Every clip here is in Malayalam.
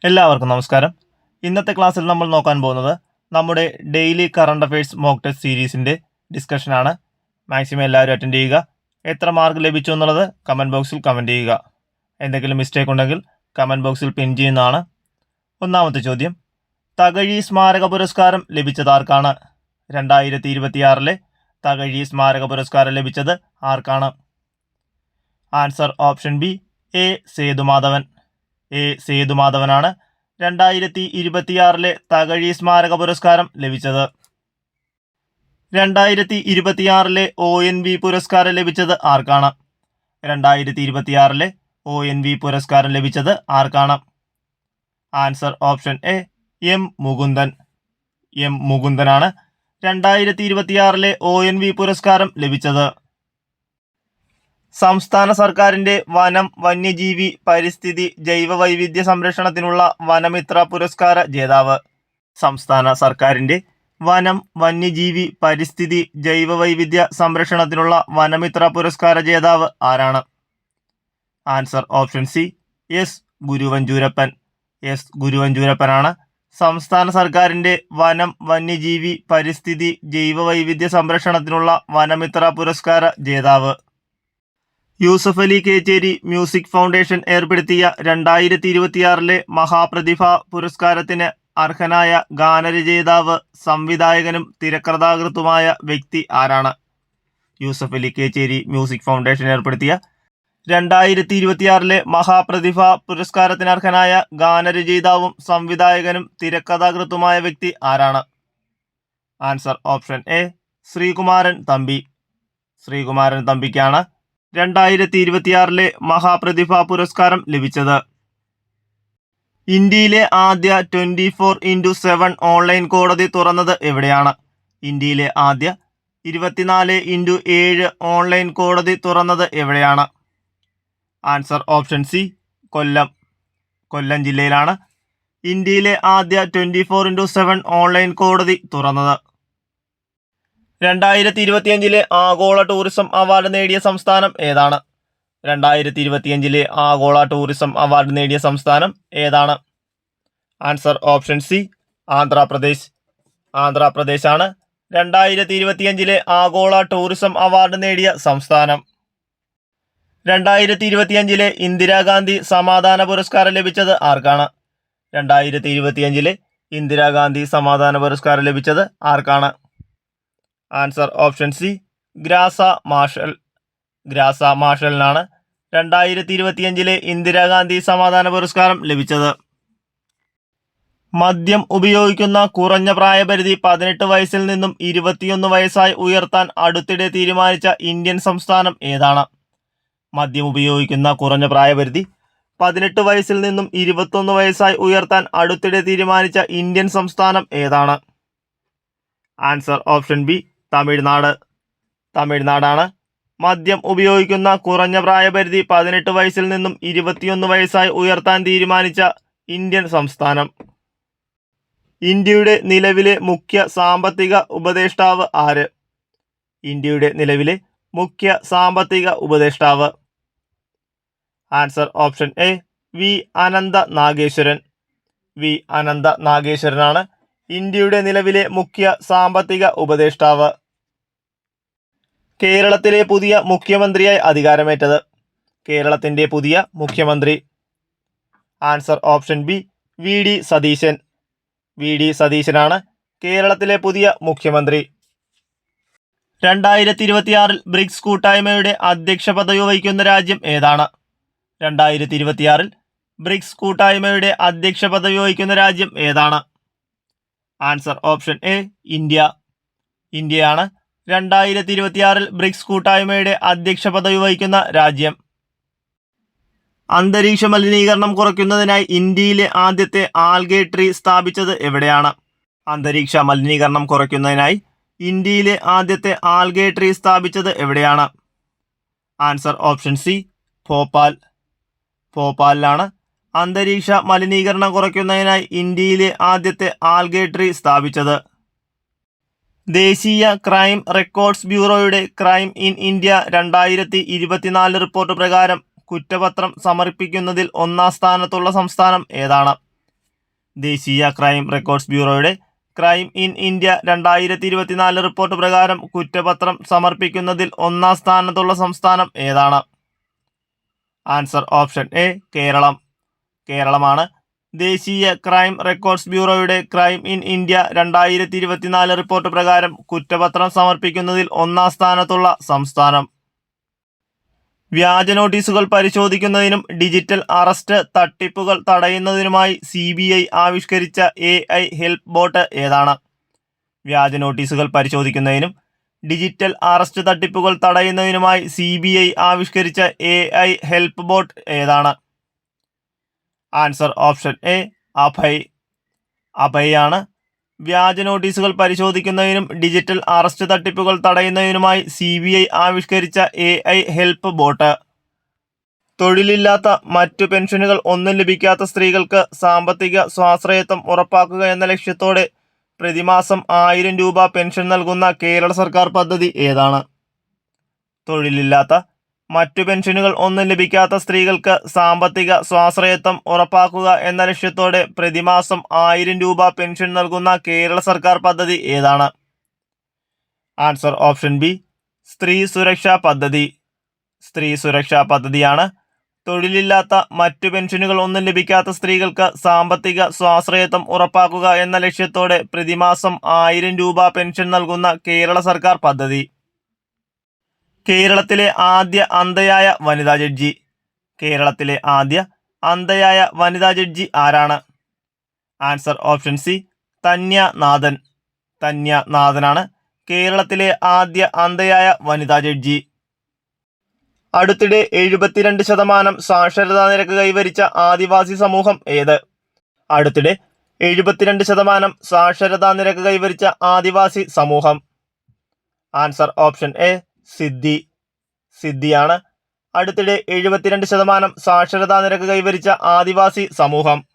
എല്ലാവർക്കും നമസ്കാരം. ഇന്നത്തെ ക്ലാസ്സിൽ നമ്മൾ നോക്കാൻ പോകുന്നത് നമ്മുടെ daily current affairs mock test സീരീസിൻ്റെ ഡിസ്കഷനാണ്. മാക്സിമം എല്ലാവരും അറ്റൻഡ് ചെയ്യുക. എത്ര മാർക്ക് ലഭിച്ചു എന്നുള്ളത് കമൻറ്റ് ബോക്സിൽ കമൻറ്റ് ചെയ്യുക. എന്തെങ്കിലും മിസ്റ്റേക്ക് ഉണ്ടെങ്കിൽ കമൻറ്റ് ബോക്സിൽ പിൻ ചെയ്യുന്നതാണ്. ഒന്നാമത്തെ ചോദ്യം, തകഴി സ്മാരക പുരസ്കാരം ലഭിച്ചത് ആർക്കാണ്? 2026 തകഴി സ്മാരക പുരസ്കാരം ലഭിച്ചത് ആർക്കാണ്? ആൻസർ ഓപ്ഷൻ ബി, എ സേതുമാധവനാണ് 2026 തകഴി സ്മാരക പുരസ്കാരം ലഭിച്ചത്. 2026 ONV പുരസ്കാരം ലഭിച്ചത് ആർക്കാണ്? 2026 ONV പുരസ്കാരം ലഭിച്ചത് ആർക്കാണ്? ആൻസർ ഓപ്ഷൻ എ, എം മുകുന്ദനാണ് 2026 ONV പുരസ്കാരം ലഭിച്ചത്. സംസ്ഥാന സർക്കാരിൻ്റെ വനം, വന്യജീവി, പരിസ്ഥിതി, ജൈവവൈവിധ്യ സംരക്ഷണത്തിനുള്ള വനമിത്ര പുരസ്കാര ജേതാവ്. സംസ്ഥാന സർക്കാരിൻ്റെ വനം, വന്യജീവി, പരിസ്ഥിതി, ജൈവവൈവിധ്യ സംരക്ഷണത്തിനുള്ള വനമിത്ര പുരസ്കാര ജേതാവ് ആരാണ്? ആൻസർ ഓപ്ഷൻ സി, എസ് ഗുരുവഞ്ചൂരപ്പനാണ് സംസ്ഥാന സർക്കാരിൻ്റെ വനം, വന്യജീവി, പരിസ്ഥിതി, ജൈവവൈവിധ്യ സംരക്ഷണത്തിനുള്ള വനമിത്ര പുരസ്കാര ജേതാവ്. യൂസഫ് അലി കേച്ചേരി മ്യൂസിക് ഫൗണ്ടേഷൻ ഏർപ്പെടുത്തിയ 2026 മഹാപ്രതിഭ പുരസ്കാരത്തിന് അർഹനായ ഗാനരചയിതാവ്, സംവിധായകനും തിരക്കഥാകൃത്തുമായ വ്യക്തി ആരാണ്? യൂസഫ് അലി കേച്ചേരി മ്യൂസിക് ഫൗണ്ടേഷൻ ഏർപ്പെടുത്തിയ 2026 മഹാപ്രതിഭ പുരസ്കാരത്തിന് അർഹനായ ഗാനരചയിതാവും സംവിധായകനും തിരക്കഥാകൃത്തുമായ വ്യക്തി ആരാണ്? ആൻസർ ഓപ്ഷൻ എ, ശ്രീകുമാരൻ തമ്പിക്കാണ് 2026 മഹാപ്രതിഭ പുരസ്കാരം ലഭിച്ചത്. ഇന്ത്യയിലെ ആദ്യ 24x7 ഓൺലൈൻ കോടതി തുറന്നത് എവിടെയാണ്? ഇന്ത്യയിലെ ആദ്യ 24x7 ഓൺലൈൻ കോടതി തുറന്നത് എവിടെയാണ്? ആൻസർ ഓപ്ഷൻ സി, കൊല്ലം ജില്ലയിലാണ് ഇന്ത്യയിലെ ആദ്യ 24x7 ഓൺലൈൻ കോടതി തുറന്നത്. 2025 ആഗോള ടൂറിസം അവാർഡ് നേടിയ സംസ്ഥാനം ഏതാണ്? 2025 ആഗോള ടൂറിസം അവാർഡ് നേടിയ സംസ്ഥാനം ഏതാണ്? ആൻസർ ഓപ്ഷൻ സി, ആന്ധ്രാപ്രദേശാണ് 2025 ആഗോള ടൂറിസം അവാർഡ് നേടിയ സംസ്ഥാനം. 2025 ഇന്ദിരാഗാന്ധി സമാധാന പുരസ്കാരം ലഭിച്ചത് ആർക്കാണ്? 2025 ഇന്ദിരാഗാന്ധി സമാധാന പുരസ്കാരം ലഭിച്ചത് ആർക്കാണ്? ആൻസർ ഓപ്ഷൻ സി, ഗ്രാസ മാർഷലിനാണ് 2025 ഇന്ദിരാഗാന്ധി സമാധാന പുരസ്കാരം ലഭിച്ചത്. മദ്യം ഉപയോഗിക്കുന്ന കുറഞ്ഞ പ്രായപരിധി 18 വയസ്സിൽ നിന്നും 21 വയസ്സായി ഉയർത്താൻ അടുത്തിടെ തീരുമാനിച്ച ഇന്ത്യൻ സംസ്ഥാനം ഏതാണ്? മദ്യം ഉപയോഗിക്കുന്ന കുറഞ്ഞ പ്രായപരിധി 18 വയസ്സിൽ നിന്നും 21 വയസ്സായി ഉയർത്താൻ അടുത്തിടെ തീരുമാനിച്ച ഇന്ത്യൻ സംസ്ഥാനം ഏതാണ്? ആൻസർ ഓപ്ഷൻ ബി, തമിഴ്നാടാണ് മദ്യം ഉപയോഗിക്കുന്ന കുറഞ്ഞ പ്രായപരിധി 18 വയസ്സിൽ നിന്നും 21 വയസ്സായി ഉയർത്താൻ തീരുമാനിച്ച ഇന്ത്യൻ സംസ്ഥാനം. ഇന്ത്യയുടെ നിലവിലെ മുഖ്യ സാമ്പത്തിക ഉപദേഷ്ടാവ് ആര്? ഇന്ത്യയുടെ നിലവിലെ മുഖ്യ സാമ്പത്തിക ഉപദേഷ്ടാവ്. ആൻസർ ഓപ്ഷൻ എ, വി അനന്ത നാഗേശ്വരനാണ് ഇന്ത്യയുടെ നിലവിലെ മുഖ്യ സാമ്പത്തിക ഉപദേഷ്ടാവ്. കേരളത്തിലെ പുതിയ മുഖ്യമന്ത്രിയായി അധികാരമേറ്റത്. കേരളത്തിൻ്റെ പുതിയ മുഖ്യമന്ത്രി. Answer option B, V D സതീശനാണ് കേരളത്തിലെ പുതിയ മുഖ്യമന്ത്രി. 2026 ബ്രിക്സ് കൂട്ടായ്മയുടെ അധ്യക്ഷ പദവി വഹിക്കുന്ന രാജ്യം ഏതാണ്? 2026 ബ്രിക്സ് കൂട്ടായ്മയുടെ അധ്യക്ഷ പദവി വഹിക്കുന്ന രാജ്യം ഏതാണ്? ആൻസർ ഓപ്ഷൻ എ, ഇന്ത്യയാണ് 2026 ബ്രിക്സ് കൂട്ടായ്മയുടെ അധ്യക്ഷ പദവി വഹിക്കുന്ന രാജ്യം. അന്തരീക്ഷ മലിനീകരണം കുറയ്ക്കുന്നതിനായി ഇന്ത്യയിലെ ആദ്യത്തെ ആൽഗെ ട്രീ സ്ഥാപിച്ചത് എവിടെയാണ്? അന്തരീക്ഷ മലിനീകരണം കുറയ്ക്കുന്നതിനായി ഇന്ത്യയിലെ ആദ്യത്തെ ആൽഗെ ട്രീ സ്ഥാപിച്ചത് എവിടെയാണ്? ആൻസർ ഓപ്ഷൻ സി, ഭോപ്പാലിലാണ് അന്തരീക്ഷ മലിനീകരണം കുറയ്ക്കുന്നതിനായി ഇന്ത്യയിലെ ആദ്യത്തെ ആൽഗെ ട്രീ സ്ഥാപിച്ചത്. ദേശീയ ക്രൈം റെക്കോർഡ്സ് ബ്യൂറോയുടെ ക്രൈം ഇൻ ഇന്ത്യ 2024 റിപ്പോർട്ട് പ്രകാരം കുറ്റപത്രം സമർപ്പിക്കുന്നതിൽ ഒന്നാം സ്ഥാനത്തുള്ള സംസ്ഥാനം ഏതാണ്? ദേശീയ ക്രൈം റെക്കോർഡ്സ് ബ്യൂറോയുടെ ക്രൈം ഇൻ ഇന്ത്യ 2024 റിപ്പോർട്ട് പ്രകാരം കുറ്റപത്രം സമർപ്പിക്കുന്നതിൽ ഒന്നാം സ്ഥാനത്തുള്ള സംസ്ഥാനം ഏതാണ്? Answer option A Kerala. കേരളമാണ് ദേശീയ ക്രൈം റെക്കോർഡ്സ് ബ്യൂറോയുടെ ക്രൈം ഇൻ ഇന്ത്യ 2024 റിപ്പോർട്ട് പ്രകാരം കുറ്റപത്രം സമർപ്പിക്കുന്നതിൽ ഒന്നാം സ്ഥാനത്തുള്ള സംസ്ഥാനം. വ്യാജ നോട്ടീസുകൾ പരിശോധിക്കുന്നതിനും ഡിജിറ്റൽ അറസ്റ്റ് തട്ടിപ്പുകൾ തടയുന്നതിനുമായി CBI ആവിഷ്കരിച്ച AI ഹെൽപ്പ് ബോട്ട് ഏതാണ്? വ്യാജ നോട്ടീസുകൾ പരിശോധിക്കുന്നതിനും ഡിജിറ്റൽ അറസ്റ്റ് തട്ടിപ്പുകൾ തടയുന്നതിനുമായി CBI ആവിഷ്കരിച്ച AI ഹെൽപ്പ് ബോട്ട് ഏതാണ്? Answer option A Abhay. അഭയാണ് വ്യാജ നോട്ടീസുകൾ പരിശോധിക്കുന്നതിനും ഡിജിറ്റൽ അറസ്റ്റ് തട്ടിപ്പുകൾ തടയുന്നതിനുമായി CBI ആവിഷ്കരിച്ച AI ഹെൽപ്പ് ബോട്ട്. തൊഴിലില്ലാത്ത മറ്റു പെൻഷനുകൾ ഒന്നും ലഭിക്കാത്ത സ്ത്രീകൾക്ക് സാമ്പത്തിക സ്വാശ്രയത്വം ഉറപ്പാക്കുക എന്ന ലക്ഷ്യത്തോടെ പ്രതിമാസം 1000 രൂപ പെൻഷൻ നൽകുന്ന കേരള സർക്കാർ പദ്ധതി ഏതാണ്? തൊഴിലില്ലാത്ത മറ്റു പെൻഷനുകൾ ഒന്നും ലഭിക്കാത്ത സ്ത്രീകൾക്ക് സാമ്പത്തിക സ്വാശ്രയത്വം ഉറപ്പാക്കുക എന്ന ലക്ഷ്യത്തോടെ പ്രതിമാസം 1000 രൂപ പെൻഷൻ നൽകുന്ന കേരള സർക്കാർ പദ്ധതി ഏതാണ്? ആൻസർ ഓപ്ഷൻ ബി സ്ത്രീ സുരക്ഷാ പദ്ധതി. സ്ത്രീ സുരക്ഷാ പദ്ധതിയാണ് തൊഴിലില്ലാത്ത മറ്റു പെൻഷനുകൾ ഒന്നും ലഭിക്കാത്ത സ്ത്രീകൾക്ക് സാമ്പത്തിക സ്വാശ്രയത്വം ഉറപ്പാക്കുക എന്ന ലക്ഷ്യത്തോടെ പ്രതിമാസം 1000 രൂപ പെൻഷൻ നൽകുന്ന കേരള സർക്കാർ പദ്ധതി. കേരളത്തിലെ ആദ്യ അന്ധയായ വനിതാ ജഡ്ജി. കേരളത്തിലെ ആദ്യ അന്ധയായ വനിതാ ജഡ്ജി ആരാണ്? ആൻസർ ഓപ്ഷൻ സി തന്യ നാഥൻ. തന്യ നാഥനാണ് കേരളത്തിലെ ആദ്യ അന്ധയായ വനിതാ ജഡ്ജി. അടുത്തിടെ 72% സാക്ഷരതാ നിരക്ക് കൈവരിച്ച ആദിവാസി സമൂഹം ഏത്? അടുത്തിടെ 72% സാക്ഷരതാ നിരക്ക് കൈവരിച്ച ആദിവാസി സമൂഹം. ആൻസർ ഓപ്ഷൻ എ സിദ്ധി. സിദ്ധിയാണ് അടുത്തിടെ 72% സാക്ഷരതാ നിരക്ക് കൈവരിച്ച ആദിവാസി സമൂഹം.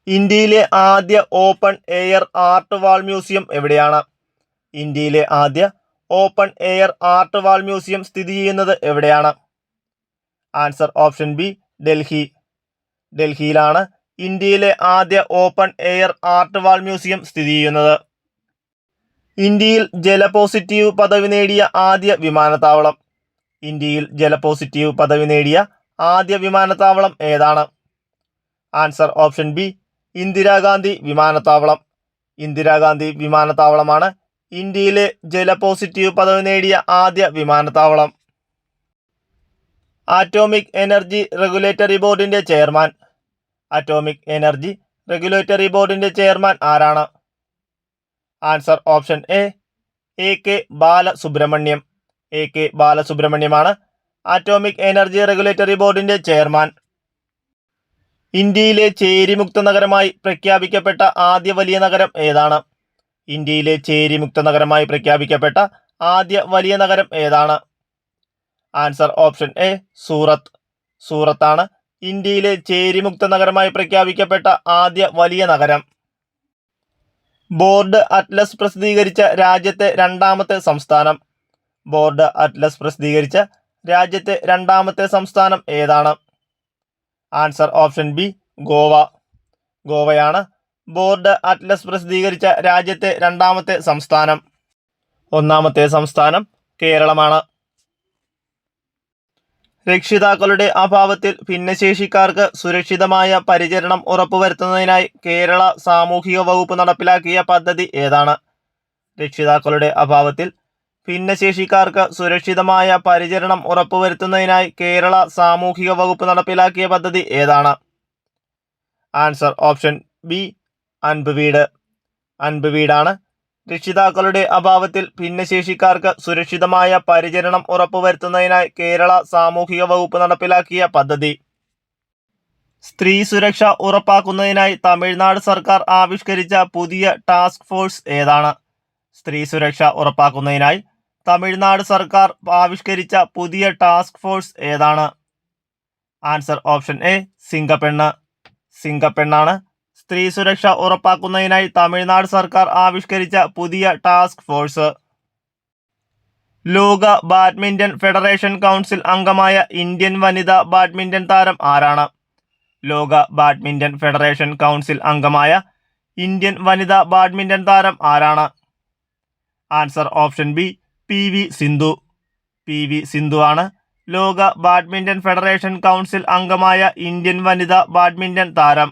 ഇന്ത്യയിലെ ആദ്യ ഓപ്പൺ എയർ ആർട്ട് വാൾ മ്യൂസിയം എവിടെയാണ്? ഇന്ത്യയിലെ ആദ്യ ഓപ്പൺ എയർ ആർട്ട് വാൾ മ്യൂസിയം സ്ഥിതി ചെയ്യുന്നത് എവിടെയാണ്? Answer option B Delhi. ഡൽഹിയിലാണ് ഇന്ത്യയിലെ ആദ്യ ഓപ്പൺ എയർ ആർട്ട് വാൾ മ്യൂസിയം സ്ഥിതി ചെയ്യുന്നത്. ഇന്ത്യയിൽ ജലപോസിറ്റീവ് പദവി നേടിയ ആദ്യ വിമാനത്താവളം. ഇന്ത്യയിൽ ജലപോസിറ്റീവ് പദവി നേടിയ ആദ്യ വിമാനത്താവളം ഏതാണ്? ആൻസർ ഓപ്ഷൻ ബി ഇന്ദിരാഗാന്ധി വിമാനത്താവളം. ഇന്ദിരാഗാന്ധി വിമാനത്താവളമാണ് ഇന്ത്യയിലെ ജലപോസിറ്റീവ് പദവി നേടിയ ആദ്യ വിമാനത്താവളം. ആറ്റോമിക് എനർജി റെഗുലേറ്ററി ബോർഡിന്റെ ചെയർമാൻ. ആറ്റോമിക് എനർജി റെഗുലേറ്ററി ബോർഡിന്റെ ചെയർമാൻ ആരാണ്? Answer option A K Balasubramaniam. AK ബാലസുബ്രഹ്മണ്യമാണ് ആറ്റോമിക് എനർജി റെഗുലേറ്ററി ബോർഡിന്റെ ചെയർമാൻ. ഇന്ത്യയിലെ ചേരിമുക്ത നഗരമായി പ്രഖ്യാപിക്കപ്പെട്ട ആദ്യ വലിയ നഗരം ഏതാണ്? ഇന്ത്യയിലെ ചേരിമുക്ത നഗരമായി പ്രഖ്യാപിക്കപ്പെട്ട ആദ്യ വലിയ നഗരം ഏതാണ്? ആൻസർ ഓപ്ഷൻ എ സൂറത്ത്. സൂറത്താണ് ഇന്ത്യയിലെ ചേരിമുക്ത നഗരമായി പ്രഖ്യാപിക്കപ്പെട്ട ആദ്യ വലിയ നഗരം. ബോർഡ് അറ്റ്ലസ് പ്രസിദ്ധീകരിച്ച രാജ്യത്തെ രണ്ടാമത്തെ സംസ്ഥാനം. ബോർഡ് അറ്റ്ലസ് പ്രസിദ്ധീകരിച്ച രാജ്യത്തെ രണ്ടാമത്തെ സംസ്ഥാനം ഏതാണ്? Answer option B Goa. ഗോവയാണ് ബോർഡ് അറ്റ്ലസ് പ്രസിദ്ധീകരിച്ച രാജ്യത്തെ രണ്ടാമത്തെ സംസ്ഥാനം. ഒന്നാമത്തെ സംസ്ഥാനം കേരളമാണ്. രക്ഷിതാക്കളുടെ അഭാവത്തിൽ ഭിന്നശേഷിക്കാർക്ക് സുരക്ഷിതമായ പരിചരണം ഉറപ്പുവരുത്തുന്നതിനായി കേരള സാമൂഹിക വകുപ്പ് നടപ്പിലാക്കിയ പദ്ധതി ഏതാണ്? രക്ഷിതാക്കളുടെ അഭാവത്തിൽ ഭിന്നശേഷിക്കാർക്ക് സുരക്ഷിതമായ പരിചരണം ഉറപ്പുവരുത്തുന്നതിനായി കേരള സാമൂഹിക വകുപ്പ് നടപ്പിലാക്കിയ പദ്ധതി ഏതാണ്? ആൻസർ ഓപ്ഷൻ ബി അൻപ് വീട്. അൻപ് വീടാണ് രക്ഷിതാക്കളുടെ അഭാവത്തിൽ ഭിന്നശേഷിക്കാർക്ക് സുരക്ഷിതമായ പരിചരണം ഉറപ്പുവരുത്തുന്നതിനായി കേരള സാമൂഹിക വകുപ്പ് നടപ്പിലാക്കിയ പദ്ധതി. സ്ത്രീ സുരക്ഷ ഉറപ്പാക്കുന്നതിനായി തമിഴ്നാട് സർക്കാർ ആവിഷ്കരിച്ച പുതിയ ടാസ്ക് ഫോഴ്സ് ഏതാണ്? സ്ത്രീ സുരക്ഷ ഉറപ്പാക്കുന്നതിനായി തമിഴ്നാട് സർക്കാർ ആവിഷ്കരിച്ച പുതിയ ടാസ്ക് ഫോഴ്സ് ഏതാണ്? Answer option A Singappenn. സിംഗപ്പെണ്ണാണ് സ്ത്രീ സുരക്ഷ ഉറപ്പാക്കുന്നതിനായി തമിഴ്നാട് സർക്കാർ ആവിഷ്കരിച്ച പുതിയ ടാസ്ക് ഫോഴ്സ്. ലോക ബാഡ്മിന്റൺ ഫെഡറേഷൻ കൗൺസിൽ അംഗമായ ഇന്ത്യൻ വനിതാ ബാഡ്മിന്റൺ താരം ആരാണ്? ലോക ബാഡ്മിൻ്റൺ ഫെഡറേഷൻ കൗൺസിൽ അംഗമായ ഇന്ത്യൻ വനിതാ ബാഡ്മിൻ്റൺ താരം ആരാണ്? Answer option B PV Sindhu. PV Sindhu ആണ് ലോക ബാഡ്മിൻ്റൺ ഫെഡറേഷൻ കൗൺസിൽ അംഗമായ ഇന്ത്യൻ വനിതാ ബാഡ്മിൻ്റൺ താരം.